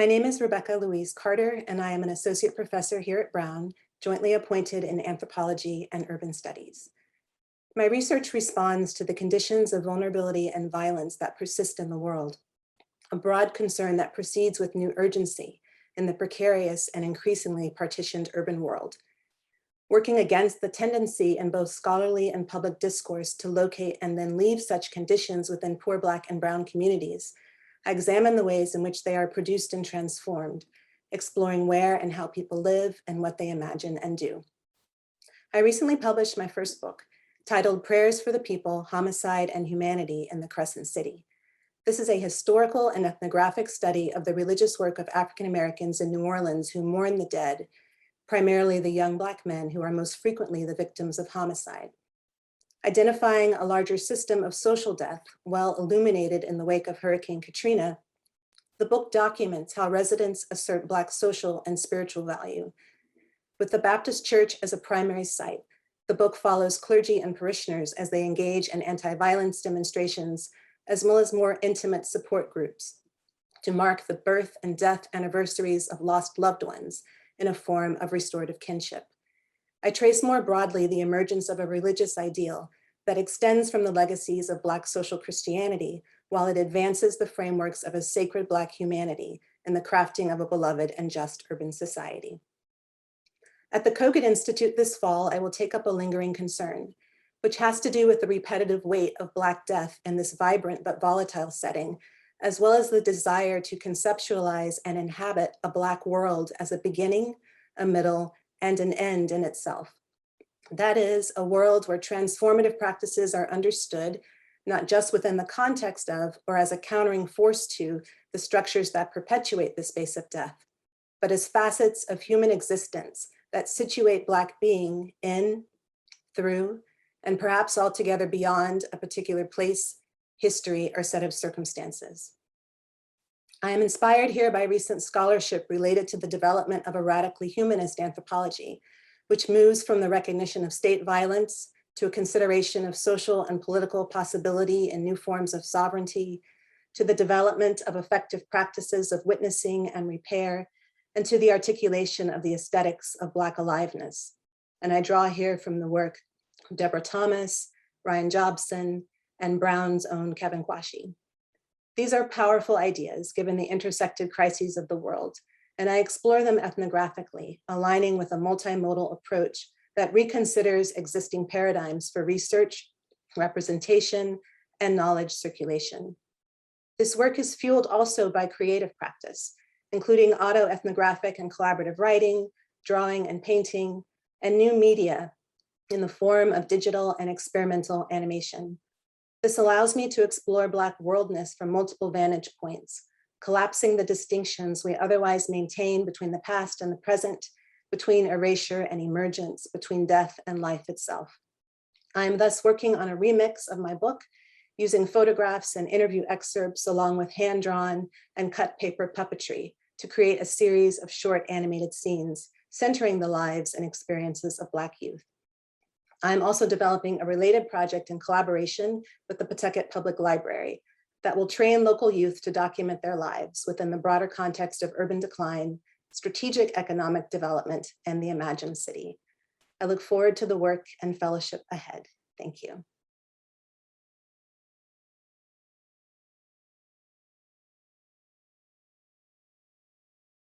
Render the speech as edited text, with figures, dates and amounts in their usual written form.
My name is Rebecca Louise Carter, and I am an associate professor here at Brown, jointly appointed in anthropology and urban studies. My research responds to the conditions of vulnerability and violence that persist in the world, a broad concern that proceeds with new urgency in the precarious and increasingly partitioned urban world. Working against the tendency in both scholarly and public discourse to locate and then leave such conditions within poor Black and Brown communities, I examine the ways in which they are produced and transformed, exploring where and how people live and what they imagine and do. I recently published my first book, titled Prayers for the People, Homicide and Humanity in the Crescent City. This is a historical and ethnographic study of the religious work of African Americans in New Orleans who mourn the dead, primarily the young Black men who are most frequently the victims of homicide. Identifying a larger system of social death, well illuminated in the wake of Hurricane Katrina, the book documents how residents assert Black social and spiritual value. With the Baptist Church as a primary site, the book follows clergy and parishioners as they engage in anti-violence demonstrations, as well as more intimate support groups to mark the birth and death anniversaries of lost loved ones in a form of restorative kinship. I trace more broadly the emergence of a religious ideal that extends from the legacies of Black social Christianity while it advances the frameworks of a sacred Black humanity in the crafting of a beloved and just urban society. At the Cogut Institute this fall, I will take up a lingering concern, which has to do with the repetitive weight of Black death in this vibrant but volatile setting, as well as the desire to conceptualize and inhabit a Black world as a beginning, a middle, and an end in itself. That is, a world where transformative practices are understood, not just within the context of, or as a countering force to, the structures that perpetuate the space of death, but as facets of human existence that situate Black being in, through, and perhaps altogether beyond a particular place, history, or set of circumstances. I am inspired here by recent scholarship related to the development of a radically humanist anthropology, which moves from the recognition of state violence to a consideration of social and political possibility and new forms of sovereignty, to the development of effective practices of witnessing and repair, and to the articulation of the aesthetics of Black aliveness. And I draw here from the work of Deborah Thomas, Ryan Jobson, and Brown's own Kevin Quashie. These are powerful ideas given the intersected crises of the world, and I explore them ethnographically, aligning with a multimodal approach that reconsiders existing paradigms for research, representation, and knowledge circulation. This work is fueled also by creative practice, including autoethnographic and collaborative writing, drawing and painting, and new media in the form of digital and experimental animation. This allows me to explore Black worldness from multiple vantage points, collapsing the distinctions we otherwise maintain between the past and the present, between erasure and emergence, between death and life itself. I am thus working on a remix of my book, using photographs and interview excerpts along with hand-drawn and cut paper puppetry to create a series of short animated scenes centering the lives and experiences of Black youth. I'm also developing a related project in collaboration with the Pawtucket Public Library that will train local youth to document their lives within the broader context of urban decline, strategic economic development, and the imagined city. I look forward to the work and fellowship ahead. Thank you.